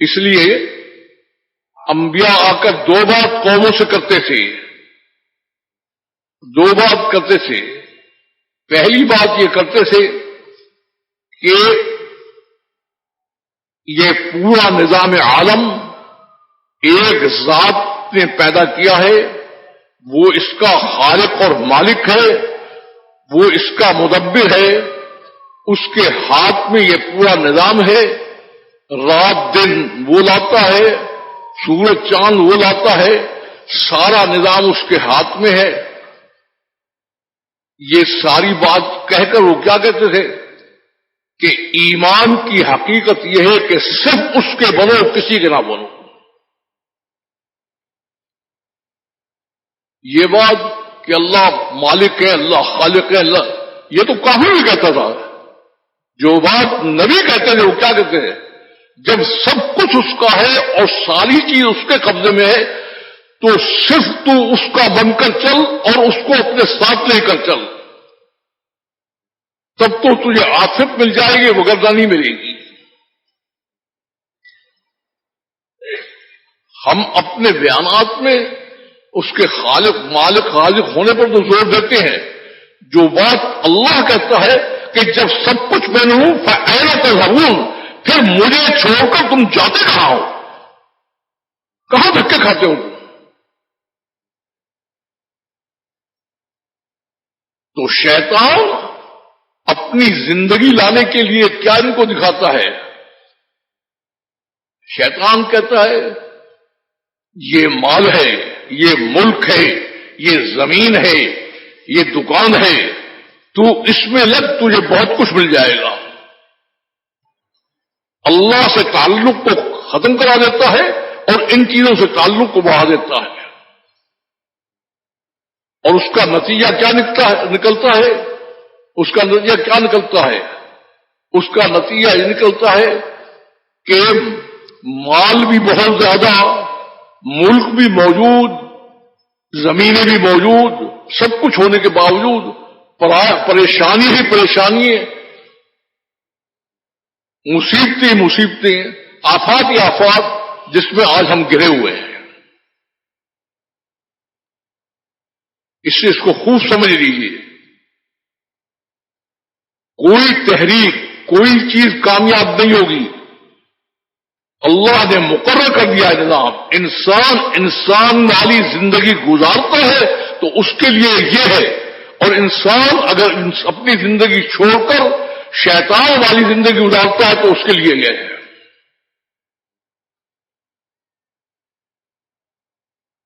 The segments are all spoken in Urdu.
اس لیے انبیاء آ کر دو بات قوموں سے کرتے تھے، دو بات کرتے تھے۔ پہلی بات یہ کرتے تھے کہ یہ پورا نظام عالم ایک ذات نے پیدا کیا ہے، وہ اس کا خالق اور مالک ہے، وہ اس کا مدبر ہے، اس کے ہاتھ میں یہ پورا نظام ہے، رات دن وہ لاتا ہے، سورج چاند وہ لاتا ہے، سارا نظام اس کے ہاتھ میں ہے۔ یہ ساری بات کہہ کر وہ کیا کہتے تھے کہ ایمان کی حقیقت یہ ہے کہ صرف اس کے بنو، کسی کے نہ بنو۔ یہ بات کہ اللہ مالک ہے، اللہ خالق ہے، اللہ، یہ تو کافر بھی کہتا تھا۔ جو بات نبی کہتے تھے وہ کیا کہتے ہیں؟ جب سب کچھ اس کا ہے اور ساری چیز اس کے قبضے میں ہے تو صرف تو اس کا بن کر چل اور اس کو اپنے ساتھ لے کر چل، تب تو تجھے عاقبت مل جائے گی، وگرنہ نہیں ملے گی۔ ہم اپنے بیانات میں اس کے خالق مالک رازق ہونے پر تو زور دیتے ہیں۔ جو بات اللہ کہتا ہے کہ جب سب کچھ میں نے ہوں فَأَيْنَ تَذْهَبُونَ، پھر مجھے چھوڑ کر تم جاتے کہاں ہو، کہاں دھکے کھاتے ہو؟ تو شیطان اپنی زندگی لانے کے لیے کیا ان کو دکھاتا ہے؟ شیطان کہتا ہے یہ مال ہے، یہ ملک ہے، یہ زمین ہے، یہ دکان ہے، تو اس میں لگ، تجھے بہت کچھ مل جائے گا۔ اللہ سے تعلق کو ختم کرا دیتا ہے اور ان چیزوں سے تعلق کو بڑھا دیتا ہے، اور اس کا نتیجہ کیا نکلتا ہے؟ اس کا نتیجہ کیا نکلتا ہے؟ اس کا نتیجہ یہ نکلتا ہے کہ مال بھی بہت زیادہ، ملک بھی موجود، زمینیں بھی موجود، سب کچھ ہونے کے باوجود پریشانی ہی پریشانی ہے، مصیبتیں مصیبتیں، آفات ہی آفات، جس میں آج ہم گرے ہوئے ہیں۔ اس لیے اس کو خوب سمجھ لیجیے، کوئی تحریک، کوئی چیز کامیاب نہیں ہوگی۔ اللہ نے مقرر کر دیا ہے نظام، انسان والی زندگی گزارتا ہے تو اس کے لیے یہ ہے، اور انسان اگر اپنی زندگی چھوڑ کر شیطان والی زندگی گزارتا ہے تو اس کے لیے یہ ہے۔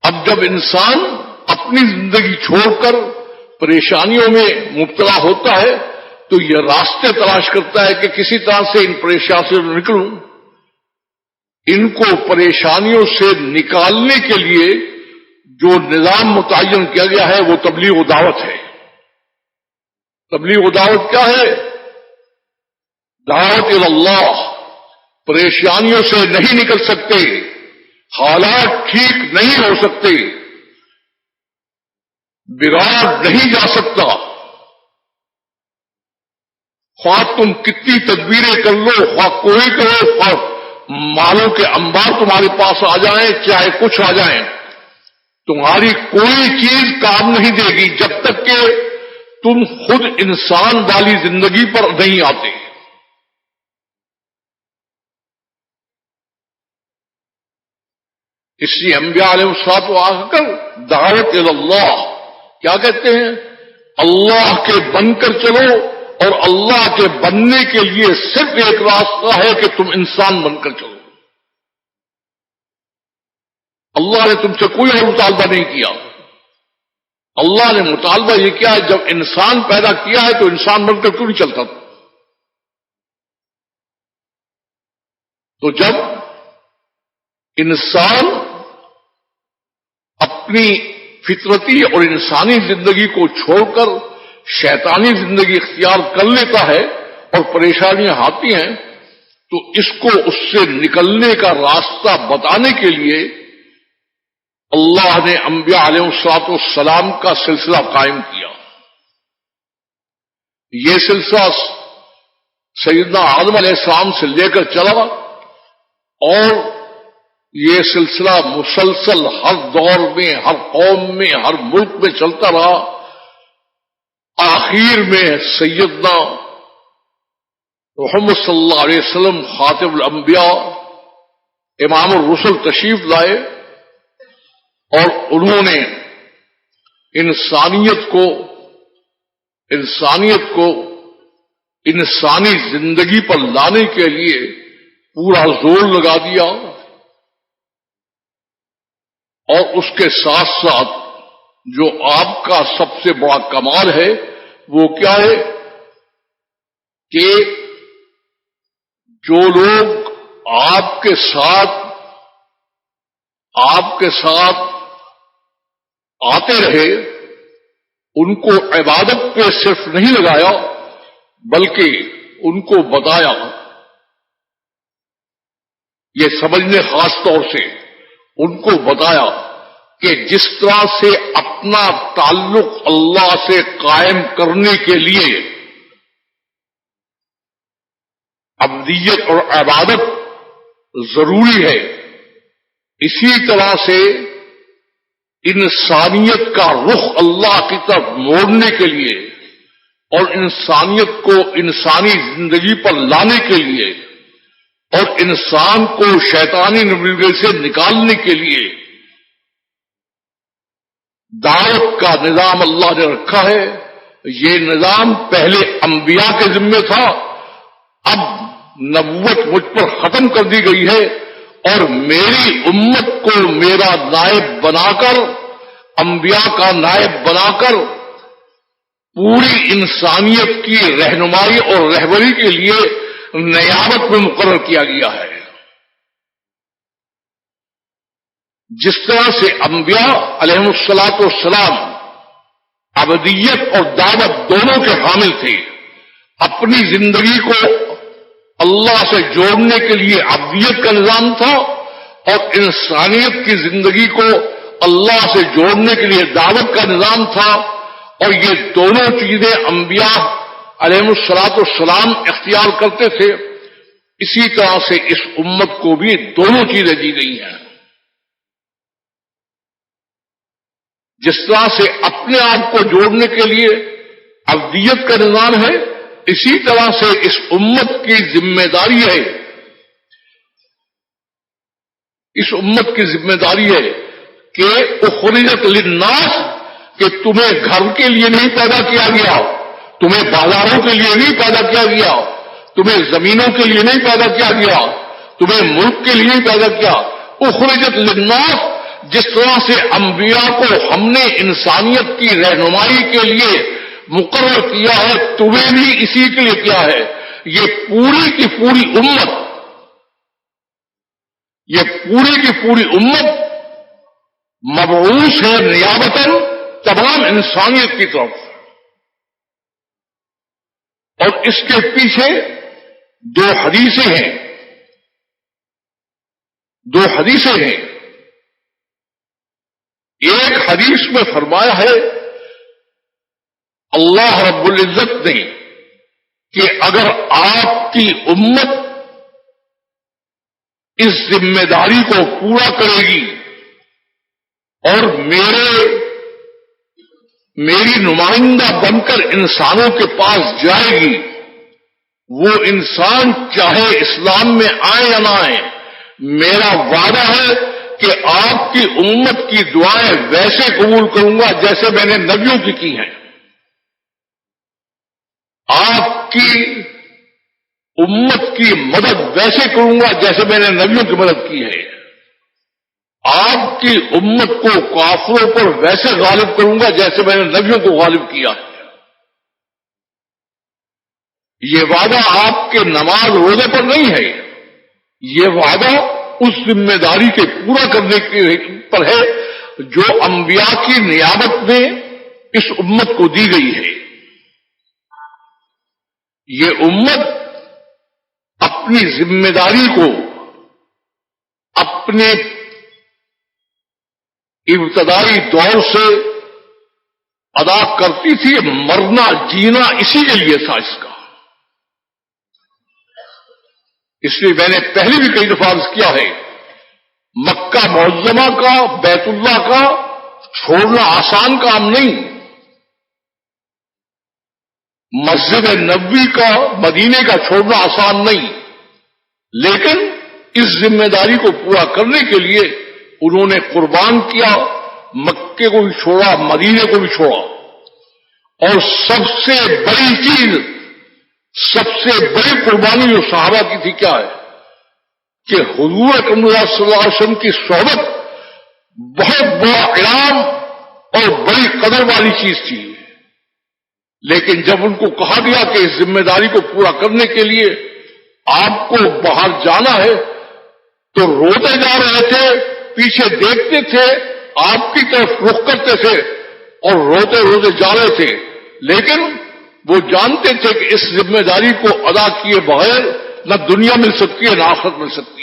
اب جب انسان اپنی زندگی چھوڑ کر پریشانیوں میں مبتلا ہوتا ہے تو یہ راستے تلاش کرتا ہے کہ کسی طرح سے ان پریشانیوں سے نکلوں۔ ان کو پریشانیوں سے نکالنے کے لیے جو نظام متعین کیا گیا ہے وہ تبلیغ و دعوت ہے۔ تبلیغ و دعوت کیا ہے؟ دعوت اللہ۔ پریشانیوں سے نہیں نکل سکتے، حالات ٹھیک نہیں ہو سکتے، بگاڑ نہیں جا سکتا، خواہ تم کتنی تدبیریں کر لو، خواہ کوئی کرو، خواہ مالوں کے انبار تمہارے پاس آ جائیں، چاہے کچھ آ جائیں، تمہاری کوئی چیز کام نہیں دے گی جب تک کہ تم خود انسان والی زندگی پر نہیں آتے۔ اس لیے انبیاء علیہ الصلوۃ و آ کر دعوت اللہ کیا کہتے ہیں؟ اللہ کے بن کر چلو، اور اللہ کے بننے کے لیے صرف ایک راستہ ہے کہ تم انسان بن کر چلو۔ اللہ نے تم سے کوئی اور مطالبہ نہیں کیا۔ اللہ نے مطالبہ یہ کیا ہے، جب انسان پیدا کیا ہے تو انسان بن کر کیوں نہیں چلتا؟ تو جب انسان اپنی فطرتی اور انسانی زندگی کو چھوڑ کر شیطانی زندگی اختیار کر لیتا ہے اور پریشانیاں آتی ہیں تو اس کو اس سے نکلنے کا راستہ بتانے کے لیے اللہ نے انبیاء علیہ الصلوۃ والسلام کا سلسلہ قائم کیا۔ یہ سلسلہ سیدنا آدم علیہ السلام سے لے کر چلا اور یہ سلسلہ مسلسل ہر دور میں، ہر قوم میں، ہر ملک میں چلتا رہا. آخر میں سیدنا محمد صلی اللہ علیہ وسلم خاتم الانبیاء امام الرسل تشریف لائے اور انہوں نے انسانیت کو انسانی زندگی پر لانے کے لیے پورا زور لگا دیا. اور اس کے ساتھ ساتھ جو آپ کا سب سے بڑا کمال ہے وہ کیا ہے کہ جو لوگ آپ کے ساتھ آتے رہے ان کو عبادت پہ صرف نہیں لگایا بلکہ ان کو بتایا. یہ سمجھنے خاص طور سے ان کو بتایا کہ جس طرح سے اپنا تعلق اللہ سے قائم کرنے کے لیے عبودیت اور عبادت ضروری ہے، اسی طرح سے انسانیت کا رخ اللہ کی طرف موڑنے کے لیے اور انسانیت کو انسانی زندگی پر لانے کے لیے اور انسان کو شیطانی نظریے سے نکالنے کے لیے دعوت کا نظام اللہ نے رکھا ہے. یہ نظام پہلے انبیاء کے ذمہ تھا، اب نبوت مجھ پر ختم کر دی گئی ہے اور میری امت کو میرا نائب بنا کر، انبیاء کا نائب بنا کر پوری انسانیت کی رہنمائی اور رہبری کے لیے نیابت میں مقرر کیا گیا ہے. جس طرح سے انبیاء علیہم الصلاۃ والسلام عبودیت اور دعوت دونوں کے حامل تھے، اپنی زندگی کو اللہ سے جوڑنے کے لیے عبودیت کا نظام تھا اور انسانیت کی زندگی کو اللہ سے جوڑنے کے لیے دعوت کا نظام تھا. اور یہ دونوں چیزیں انبیاء علیہم الصلاۃ والسلام اختیار کرتے تھے. اسی طرح سے اس امت کو بھی دونوں چیزیں دی گئی ہیں. جس طرح سے اپنے آپ کو جوڑنے کے لیے عبودیت کا نظام ہے، اسی طرح سے اس امت کی ذمہ داری ہے، کہ اخرجت للناس، کہ تمہیں گھر کے لیے نہیں پیدا کیا گیا، تمہیں بازاروں کے لیے نہیں پیدا کیا گیا، تمہیں زمینوں کے لیے نہیں پیدا کیا گیا، تمہیں ملک کے لیے نہیں پیدا کیا. اخرجت للناس، جس طرح سے انبیاء کو ہم نے انسانیت کی رہنمائی کے لیے مقرر کیا ہے، تمہیں بھی اسی کے لیے کیا ہے. یہ پوری کی پوری امت مبعوث ہے نیابتاً تمام انسانیت کی طرف. اور اس کے پیچھے دو حدیثیں ہیں. ایک حدیث میں فرمایا ہے اللہ رب العزت نے کہ اگر آپ کی امت اس ذمہ داری کو پورا کرے گی اور میری نمائندہ بن کر انسانوں کے پاس جائے گی، وہ انسان چاہے اسلام میں آئے یا نہ آئے، میرا وعدہ ہے کہ آپ کی امت کی دعائیں ویسے قبول کروں گا جیسے میں نے نبیوں کی ہیں. آپ کی امت کی مدد ویسے کروں گا جیسے میں نے نبیوں کی مدد کی ہے. آپ کی امت کو کافروں پر ویسے غالب کروں گا جیسے میں نے نبیوں کو غالب کیا ہے. یہ وعدہ آپ کے نماز روزے پر نہیں ہے، یہ وعدہ اس ذمہ داری کے پورا کرنے پر ہے جو انبیاء کی نیابت میں اس امت کو دی گئی ہے. یہ امت اپنی ذمہ داری کو اپنے ابتدائی دور سے ادا کرتی تھی. مرنا جینا اسی کے لیے تھا. اس لیے میں نے پہلے بھی کئی دفعہ عرض کیا ہے، مکہ معظمہ کا، بیت اللہ کا چھوڑنا آسان کام نہیں، مسجد نبوی کا، مدینے کا چھوڑنا آسان نہیں، لیکن اس ذمہ داری کو پورا کرنے کے لیے انہوں نے قربان کیا، مکے کو بھی چھوڑا، مدینے کو بھی چھوڑا۔ اور سب سے بڑی چیز، سب سے بڑی قربانی جو صحابہ کی تھی کیا ہے کہ حضور اکرم صلی اللہ علیہ وسلم کی صحبت بہت بڑا انعام اور بڑی قدر والی چیز تھی، لیکن جب ان کو کہا گیا کہ اس ذمہ داری کو پورا کرنے کے لیے آپ کو باہر جانا ہے تو روتے جا رہے تھے، پیچھے دیکھتے تھے، آپ کی طرف رخ کرتے تھے اور روتے روتے جا رہے تھے، لیکن وہ جانتے تھے کہ اس ذمہ داری کو ادا کیے بغیر نہ دنیا مل سکتی ہے نہ آخرت مل سکتی ہے۔